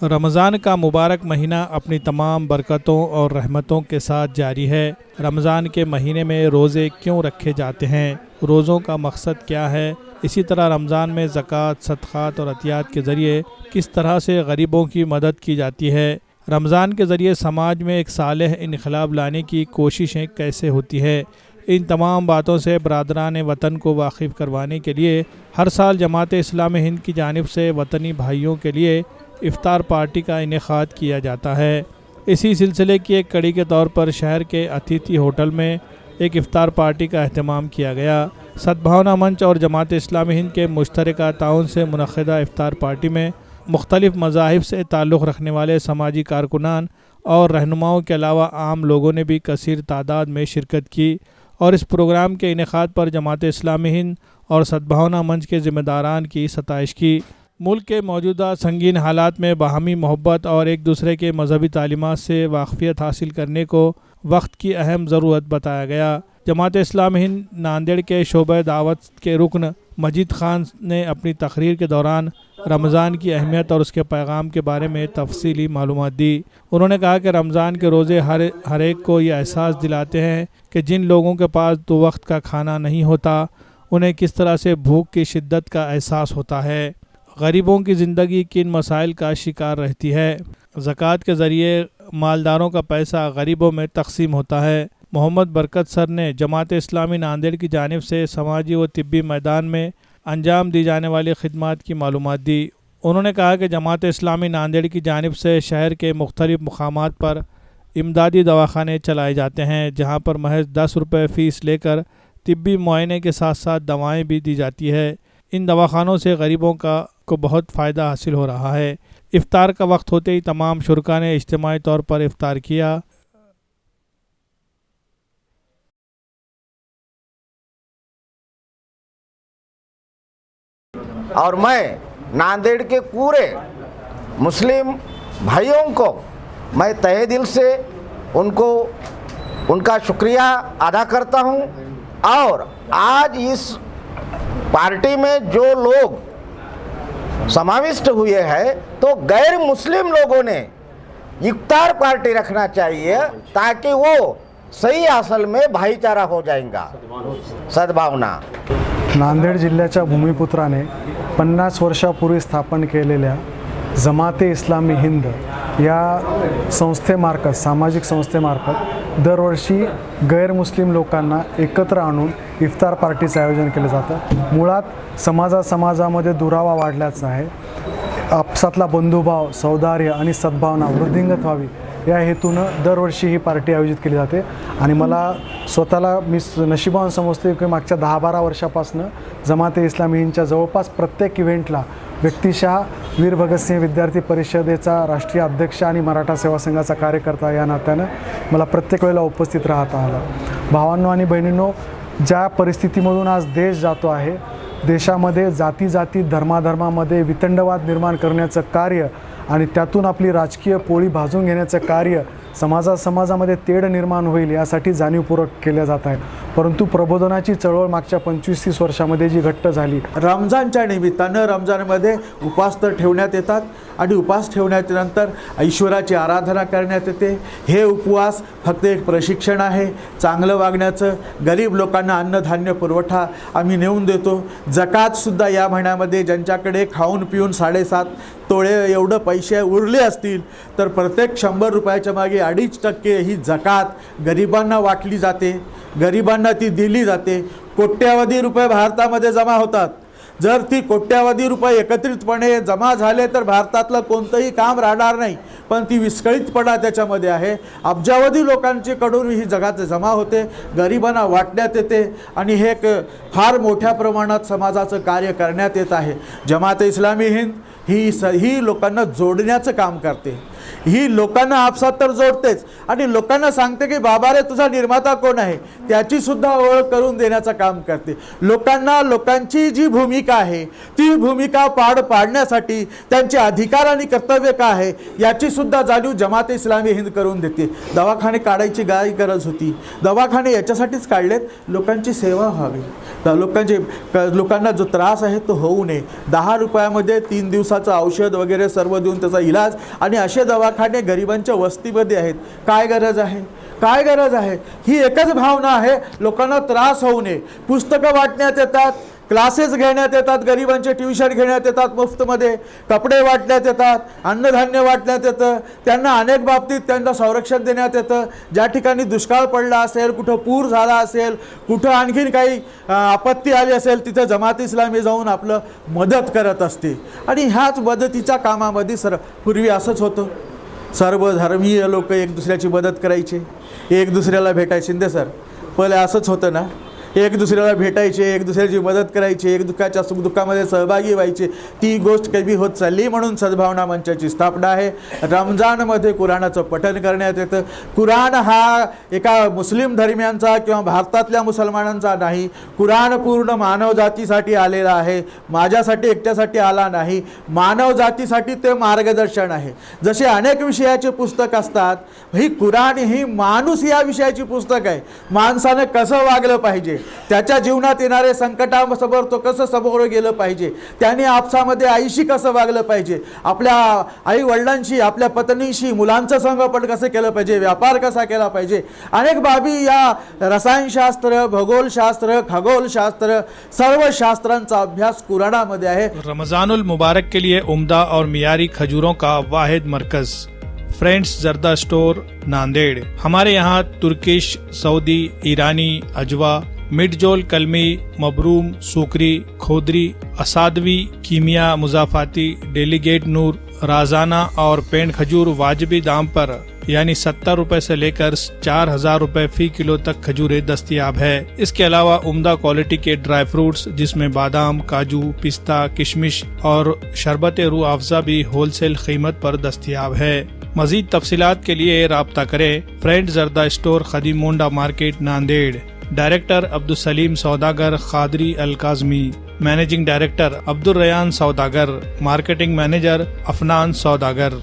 रमज़ान का मुबारक महीना अपनी तमाम बरकतों और रहमतों के साथ जारी है। रमज़ान के महीने में रोज़े क्यों रखे जाते हैं, रोज़ों का मकसद क्या है, इसी तरह रमज़ान में ज़कात, सदक़ात और अतियात के ज़रिए किस तरह से गरीबों की मदद की जाती है, रमज़ान के ज़रिए समाज में एक सालेह इनक़लाब लाने की कोशिशें कैसे होती है, इन तमाम बातों से बरादरान वतन को वाकिफ़ करवाने के लिए हर साल जमात इस्लामी हिंद की जानिब से वतनी भाइयों के लिए इफ्तार पार्टी का इनेकाद किया जाता है। इसी सिलसिले की एक कड़ी के तौर पर शहर के अतिथि होटल में एक इफ्तार पार्टी का अहतमाम किया गया। सद्भावना मंच और जमात इस्लामी हिंद के मुश्तरका ताउन से मुनक़िदा इफ्तार पार्टी में मुख्तलिफ़ मज़ाहिब से ताल्लुक़ रखने वाले समाजी कारकुनान और रहनुमाओं के अलावा आम लोगों ने भी कसीर तादाद में शिरकत की और इस प्रोग्राम के इनेकाद पर जमात इस्लामी हिंद और सद्भावना मंच के ज़िम्मेदारान की सताइश की। मुल्क के मौजूदा संगीन हालात में बाहमी मोहब्बत और एक दूसरे के मजहबी तालीमात से वाक़फ़ियत हासिल करने को वक्त की अहम ज़रूरत बताया गया। जमात इस्लामी हिंद नांदेड़ के शोबे दावत के रुकन मजीद ख़ान ने अपनी तकरीर के दौरान रमज़ान की अहमियत और उसके पैगाम के बारे में तफसीली मालूमात दी। उन्होंने कहा कि रमज़ान के रोज़े हर एक को ये एहसास दिलाते हैं कि जिन लोगों के पास 2 वक्त का खाना नहीं होता उन्हें किस तरह से भूख की शिद्दत का एहसास होता है, गरीबों की ज़िंदगी किन मसाइल का शिकार रहती है। ज़कात के ज़रिए मालदारों का पैसा गरीबों में तकसीम होता है। मोहम्मद बरकत सर ने जमात इस्लामी नांदेड़ की जानिब से समाजी व तिब्बी मैदान में अंजाम दी जाने वाली खिदमात की मालूमात दी। उन्होंने कहा कि जमात इस्लामी नांदेड़ की जानिब से शहर के मुख्तलिफ़ मकामात पर इमदादी दवाखाने चलाए जाते हैं, जहाँ पर महज 10 रुपये फ़ीस लेकर तिब्बी मुआयने के साथ साथ दवाएँ भी दी जाती है। इन दवाखानों से गरीबों को बहुत फ़ायदा हासिल हो रहा है। इफ्तार का वक्त होते ही तमाम शुरका ने इज्तिमाई तौर पर इफ्तार किया। और मैं नांदेड़ के पूरे मुस्लिम भाइयों को मैं तहे दिल से उनका शुक्रिया अदा करता हूं। और आज इस पार्टी में जो लोग समाविष्ट हुए हैं तो गैर मुस्लिम लोगों ने इफ्तार पार्टी रखना चाहिए ताकि वो सही असल में भाईचारा हो जाएगा, सद्भावना। नांदेड जिल्ह्याच्या भूमिपुत्राने 50 वर्षापूर्वी स्थापन केलेल्या जमाते इस्लामी हिंद या संस्थेमार्फत, सामाजिक संस्थेमार्फत दरवर्षी गैरमुस्लिम लोकांना एकत्र आणून इफ्तार पार्टीचं आयोजन केलं जातं। मुळात समाजामध्ये दुरावा वाढल्याचा आहे, आपसातला बंधुभाव, सौहार्द आणि सद्भावना वृद्धिंगत व्हावी या हेतूनं दरवर्षी ही पार्टी आयोजित केली जाते। आणि मला स्वतःला मी नशिबान समजते की मागच्या 10-12 वर्षापासून जमाते इस्लामी हिंदच्या जवळपास प्रत्येक इव्हेंटला व्यक्तिशः वीर भगतसिंग विद्यार्थी परिषदेचा राष्ट्रीय अध्यक्ष आणि मराठा सेवा संघाचा कार्यकर्ता या नात्यानं मला प्रत्येक वेळेला उपस्थित राहता आलं। भावांनो आणि बहिणींनो, ज्या परिस्थितीमधून आज देश जातो आहे, देशामध्ये जाती धर्मामध्ये वितंडवाद निर्माण करण्याचं कार्य आणि त्यातून आपली राजकीय पोळी भाजून घेण्याचं कार्य समाजामध्ये तेढ निर्माण होईल यासाठी जाणीवपूर्वक केले जात आहे। परंतु प्रबोधनाची चळवळ मागच्या 25-30 वर्षामध्ये जी घट्ट झाली, रमजानच्या निमित्तानं रमजानमध्ये उपास तर ठेवण्यात येतात आणि उपास ठेवण्यानंतर ईश्वराची आराधना करण्यात येते। हे उपवास फक्त एक प्रशिक्षण आहे चांगलं वागण्याचं। गरीब लोकांना अन्नधान्य पुरवठा आम्ही नेऊन देतो। जकातसुद्धा या महिन्यामध्ये ज्यांच्याकडे खाऊन पिऊन 7.5 तोळे एवढं पैसे उरले असतील तर प्रत्येक 100 रुपयाच्या मागे 2.5% ही जकात गरिबांना वाटली जाते, गरिबांना ती दिली जाते। कोट्यावधी रुपये भारतामध्ये जमा होतात। जर ती कोट्यावधी रुपये एकत्रितपणे जमा झाले तर भारतातलं कोणतंही काम राहणार नाही, पण ती विस्कळीतपणा त्याच्यामध्ये आहे। अब्जावधी लोकांच्याकडून ही जगात जमा होते, गरिबांना वाटण्यात येते आणि हे एक फार मोठ्या प्रमाणात समाजाचं कार्य करण्यात येत आहे। जमात इस्लामी हिंद ही लोकांना जोडण्याचं काम करते। ही लोकांना आपसात तर जोडतेच आणि लोकांना सांगते की बाबा रे तुझा निर्माता कोण आहे त्याची सुद्धा ओळख करून देण्याचं काम करते. लोकांना लोकांची जी भूमिका आहे ती भूमिका पाडण्यासाठी त्यांचे अधिकार आणि कर्तव्य काय आहे याची सुद्धा जाणीव जमात इस्लामी हिंद करून देते. दवाखाने काढायची काय गरज होती? दवाखाने याच्यासाठीच काढलेत लोकांची सेवा व्हावी, लोकांना जो त्रास आहे तो होऊ नये. 10 रुपयामध्ये 3 दिवसाचं औषध वगैरे सर्व देऊन त्याचा इलाज, आणि असे दवाखाने गरिबांच्या वस्तीमध्ये आहेत. काय गरज आहे? काय गरज आहे? ही एकच भावना आहे, लोकांना त्रास होऊ नये. पुस्तकं वाटण्यात येतात, क्लासेस घेण्यात येतात, गरिबांचे ट्युशन घेण्यात येतात मुफ्तमध्ये, कपडे वाटण्यात येतात, अन्नधान्य वाटण्यात येतं, त्यांना अनेक बाबतीत त्यांना संरक्षण देण्यात येतं. ज्या ठिकाणी दुष्काळ पडला असेल, कुठं पूर झाला असेल, कुठं आणखीन काही आपत्ती आली असेल, तिथं जमात इस्लामी जाऊन आपलं मदत करत असते. आणि ह्याच मदतीच्या कामामध्ये पूर्वी असंच होतं, सर्व धर्मीय लोक एक दुसऱ्याची मदत करायचे, एक दुसऱ्याला भेटायचे. शिंदे सर पहिले असंच होतं ना, एक दुसऱ्याला भेटायचे, एक दुसऱ्याची मदत करायची, एक दुःखाच्या सुखदुःखामध्ये सहभागी व्हायचे. ती गोष्ट कमी होत चालली, म्हणून सद्भावना मंचाची स्थापना आहे. रमजानमध्ये कुराणाचं पठण करण्यात येतं. कुराण हा एका मुस्लिम धर्मियांचा किंवा भारतातल्या मुसलमानांचा नाही, कुराण पूर्ण मानव जातीसाठी आलेला आहे. माझ्यासाठी एकट्यासाठी आला नाही, मानव जातीसाठी ते मार्गदर्शन आहे. जसे अनेक विषयाचे पुस्तक असतात, ही कुराण ही माणूस या विषयाची पुस्तक आहे. माणसानं कसं वागलं पाहिजे, त्याच्या जीवनात येणारे संकटासमोर तो कसं समोर गेलं पाहिजे, त्याने आपसामध्ये आईशी कसं वागलं पाहिजे, आपल्या आई वडिलांशी, आपल्या पत्नीशी, मुलांचं संगोपन कसं केलं पाहिजे, व्यापार कसा केला पाहिजे, अनेक बाबी या रसायनशास्त्र, भूगोलशास्त्र, खगोलशास्त्र, सर्व शास्त्रांचा अभ्यास कुराणामध्ये आहे. रमजानुल मुबारक के लिए उम्दा और मियारी खजूरों का वाहिद मरकज फ्रेंड्स जर्दा स्टोर नांदेड़. हमारे यहाँ तुर्किश, सऊदी, ईरानी, अजवा, मिडजोल, कलमी, मबरूम, सूकरी, खोदरी, असादवी, कीमिया, मुजाफाती, डेलीगेट नूर, राजाना और पेंड खजूर वाजिबी दाम पर यानी 70 रुपए से लेकर 4000 रुपए फी किलो तक खजूरें दस्तयाब है. इसके अलावा उम्दा क्वालिटी के ड्राई फ्रूट्स जिसमें बादाम, काजू, पिस्ता, किशमिश और शरबत रूह अफ़ज़ा भी होलसेल कीमत पर दस्तयाब है. मजीद तफसीलात के लिए राब्ता करें. Friend Zarda store Khadim Monda market Nanded. Director Abdul Salim Saudagar Khadri Al Kazmi. Managing director Abdul Rayan Saudagar. Marketing manager Afnan सौदागर.